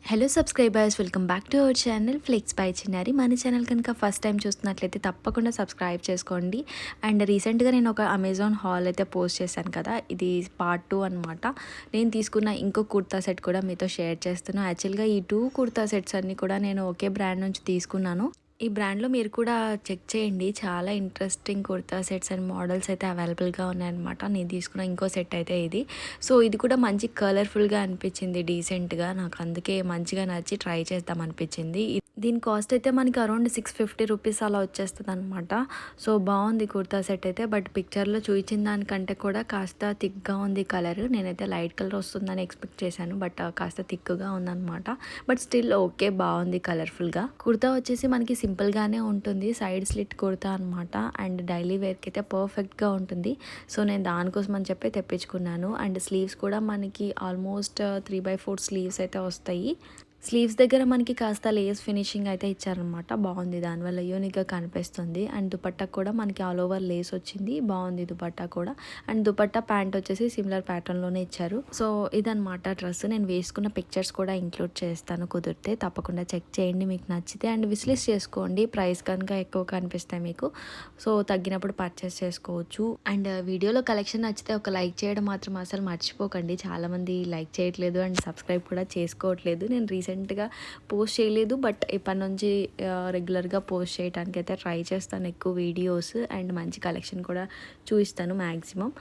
Hello subscribers, welcome back to our channel flex by Chinnari. మన channel కనుక first time చూస్తున్నట్లయితే తప్పకుండా సబ్స్క్రైబ్ చేసుకోండి. అండ్ రీసెంట్గా నేను ఒక అమెజాన్ హాల్ అయితే పోస్ట్ చేశాను కదా, ఇది పార్ట్ 2 అనమాట. నేను తీసుకున్న ఇంకో కుర్తా సెట్ కూడా మీతో షేర్ చేస్తున్నాను. యాక్చువల్గా ఈ 2 కుర్తా సెట్స్ అన్నీ కూడా నేను ఒకే బ్రాండ్ నుంచి తీసుకున్నాను. ఈ బ్రాండ్లో మీరు కూడా చెక్ చేయండి, చాలా interesting kurta sets and models అయితే అవైలబుల్గా ఉన్నాయన్నమాట. నేను తీసుకున్న ఇంకో సెట్ అయితే ఇది. సో ఇది కూడా మంచి కలర్ఫుల్గా అనిపించింది, డీసెంట్గా. నాకు అందుకే మంచిగా నచ్చి ట్రై చేద్దాం అనిపించింది. దీని కాస్ట్ అయితే మనకి అరౌండ్ 650 రూపీస్ అలా వచ్చేస్తుంది అనమాట. సో బాగుంది కుర్తా సెట్ అయితే. బట్ పిక్చర్లో చూపించిన దానికంటే కూడా కాస్త థిక్గా ఉంది కలర్. నేనైతే లైట్ కలర్ వస్తుందని ఎక్స్పెక్ట్ చేశాను, బట్ కాస్త థిక్గా ఉందన్నమాట. బట్ స్టిల్ ఓకే, బాగుంది కలర్ఫుల్గా. కుర్తా వచ్చేసి మనకి సింపుల్గానే ఉంటుంది, సైడ్ స్లిట్ కుర్తా అనమాట. అండ్ డైలీ వేర్కి అయితే పర్ఫెక్ట్గా ఉంటుంది. సో నేను దానికోసం అని చెప్పి తెప్పించుకున్నాను. అండ్ స్లీవ్స్ కూడా మనకి ఆల్మోస్ట్ 3/4 స్లీవ్స్ అయితే వస్తాయి. స్లీవ్స్ దగ్గర మనకి కాస్త లేస్ ఫినిషింగ్ అయితే ఇచ్చారనమాట. బాగుంది, దానివల్ల యూనిక్గా కనిపిస్తుంది. అండ్ దుపట్టా కూడా మనకి ఆల్ ఓవర్ లేస్ వచ్చింది, బాగుంది దుపట్టా కూడా. అండ్ దుపట్టా ప్యాంట్ వచ్చేసి సిమిలర్ ప్యాటర్న్లోనే ఇచ్చారు. సో ఇదనమాట డ్రెస్. నేను వేసుకున్న పిక్చర్స్ కూడా ఇంక్లూడ్ చేస్తాను, కుదిరితే తప్పకుండా చెక్ చేయండి మీకు నచ్చితే. అండ్ విష్లిస్ట్ చేసుకోండి, ప్రైస్ కనుక ఎక్కువ కనిపిస్తాయి మీకు. సో తగ్గినప్పుడు పర్చేస్ చేసుకోవచ్చు. అండ్ వీడియోలో కలెక్షన్ నచ్చితే ఒక లైక్ చేయడం మాత్రం అసలు మర్చిపోకండి. చాలామంది లైక్ చేయట్లేదు అండ్ సబ్స్క్రైబ్ కూడా చేసుకోవట్లేదు. నేను రీసెంట్గా పోస్ట్ చేయలేదు, బట్ ఇప్పటి నుంచి రెగ్యులర్గా పోస్ట్ చేయడానికి అయితే ట్రై చేస్తాను, ఎక్కువ వీడియోస్. అండ్ మంచి కలెక్షన్ కూడా చూపిస్తాను maximum.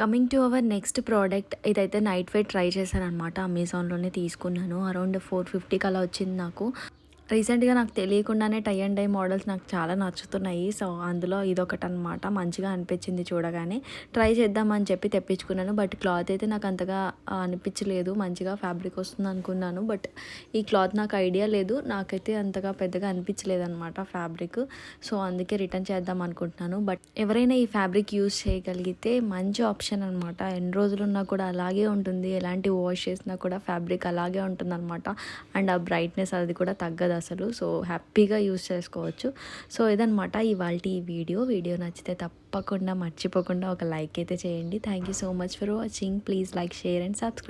Coming to our next product, ఇదైతే నైట్ వేర్ ట్రై చేశాను అనమాట. అమెజాన్లోనే తీసుకున్నాను. అరౌండ్ 450కి అలా వచ్చింది నాకు. రీసెంట్గా నాకు తెలియకుండానే టై అండ్ డై మోడల్స్ నాకు చాలా నచ్చుతున్నాయి. సో అందులో ఇదొకటి అనమాట. మంచిగా అనిపించింది చూడగానే, ట్రై చేద్దామని చెప్పి తెప్పించుకున్నాను. బట్ క్లాత్ అయితే నాకు అంతగా అనిపించలేదు, మంచిగా ఫ్యాబ్రిక్ వస్తుంది అనుకున్నాను. బట్ ఈ క్లాత్ నాకు ఐడియా లేదు, నాకైతే అంతగా పెద్దగా అనిపించలేదు అనమాట ఫ్యాబ్రిక్. సో అందుకే రిటర్న్ చేద్దాం అనుకుంటున్నాను. బట్ ఎవరైనా ఈ ఫ్యాబ్రిక్ యూజ్ చేయగలిగితే మంచి ఆప్షన్ అనమాట. ఎన్ని రోజులున్నా కూడా అలాగే ఉంటుంది, ఎలాంటి వాష్ చేసినా కూడా ఫ్యాబ్రిక్ అలాగే ఉంటుంది అనమాట. అండ్ ఆ బ్రైట్నెస్ అది కూడా తగ్గదు అసలు. సో హ్యాపీగా యూస్ చేసుకోవచ్చు. సో ఇదనమాట ఇవాళ ఈ వీడియో నచ్చితే తప్పకుండా మర్చిపోకుండా ఒక లైక్ అయితే చేయండి. Thank you so much for watching. Please like, share and subscribe.